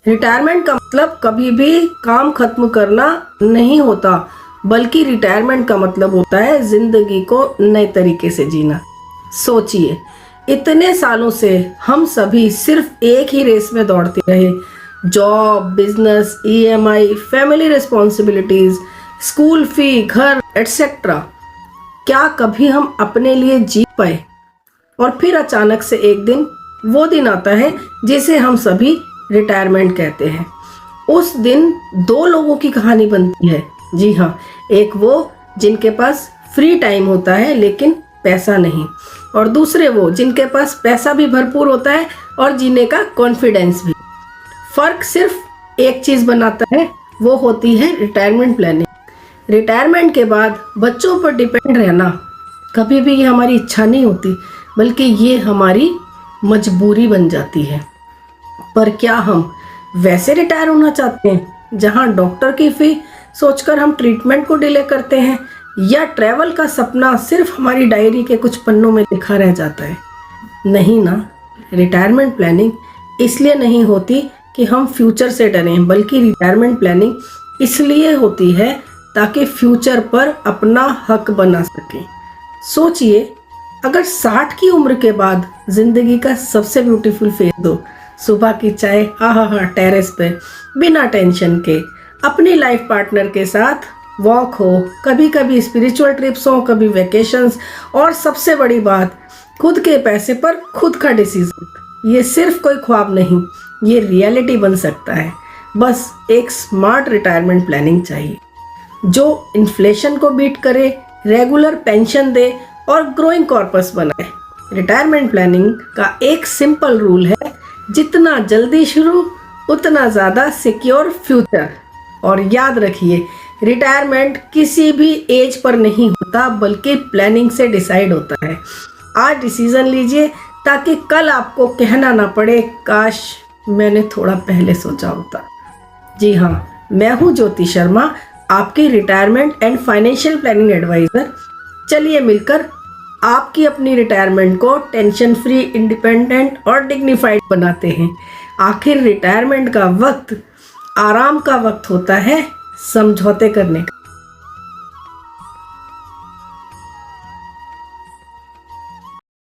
Retirement का मतलब कभी भी काम खत्म करना नहीं होता, बल्कि रिटायरमेंट का मतलब होता है जिंदगी को नए तरीके से जीना। सोचिए, इतने सालों से हम सभी सिर्फ एक ही रेस में दौड़ते रहे। Job, business, EMI, family responsibilities, school fee, घर, एटसेट्रा। क्या कभी हम अपने लिए जी पाए? और फिर अचानक से एक दिन, वो दिन आता है जिसे हम सभी रिटायरमेंट कहते हैं। उस दिन दो लोगों की कहानी बनती है। जी हाँ, एक वो जिनके पास फ्री टाइम होता है लेकिन पैसा नहीं, और दूसरे वो जिनके पास पैसा भी भरपूर होता है और जीने का कॉन्फिडेंस भी। फर्क सिर्फ एक चीज बनाता है, वो होती है रिटायरमेंट प्लानिंग। रिटायरमेंट के बाद बच्चों पर डिपेंड रहना कभी भी ये हमारी इच्छा नहीं होती, बल्कि ये हमारी मजबूरी बन जाती है। पर क्या हम वैसे रिटायर होना चाहते हैं जहां डॉक्टर की फी सोचकर हम ट्रीटमेंट को डिले करते हैं, या ट्रैवल का सपना सिर्फ हमारी डायरी के कुछ पन्नों में लिखा रह जाता है? नहीं ना। रिटायरमेंट प्लानिंग इसलिए नहीं होती कि हम फ्यूचर से डरें, बल्कि रिटायरमेंट प्लानिंग इसलिए होती है ताकि फ्यूचर पर अपना हक बना सकें। सोचिए, अगर 60 की उम्र के बाद जिंदगी का सबसे ब्यूटीफुल फेज हो, सुबह की चाय टेरेस पे बिना टेंशन के, अपनी लाइफ पार्टनर के साथ वॉक हो, कभी कभी स्पिरिचुअल ट्रिप्स हो, कभी वेकेशंस, और सबसे बड़ी बात, खुद के पैसे पर खुद का डिसीजन। ये सिर्फ कोई ख्वाब नहीं, ये रियलिटी बन सकता है। बस एक स्मार्ट रिटायरमेंट प्लानिंग चाहिए जो इन्फ्लेशन को बीट करे, रेगुलर पेंशन दे और ग्रोइंग कॉर्पस बनाए। रिटायरमेंट प्लानिंग का एक सिंपल रूल है, जितना जल्दी शुरू उतना ज़्यादा सिक्योर फ्यूचर। और याद रखिए, रिटायरमेंट किसी भी एज पर नहीं होता, बल्कि प्लानिंग से डिसाइड होता है। आज डिसीजन लीजिए ताकि कल आपको कहना ना पड़े, काश मैंने थोड़ा पहले सोचा होता। जी हाँ, मैं हूँ ज्योति शर्मा, आपकी retirement and financial planning adviser. चलिए मिलकर आपकी अपनी रिटायरमेंट को टेंशन फ्री, इंडिपेंडेंट और डिग्निफाइड बनाते हैं। आखिर रिटायरमेंट का वक्त आराम का वक्त होता है, समझौते करने का।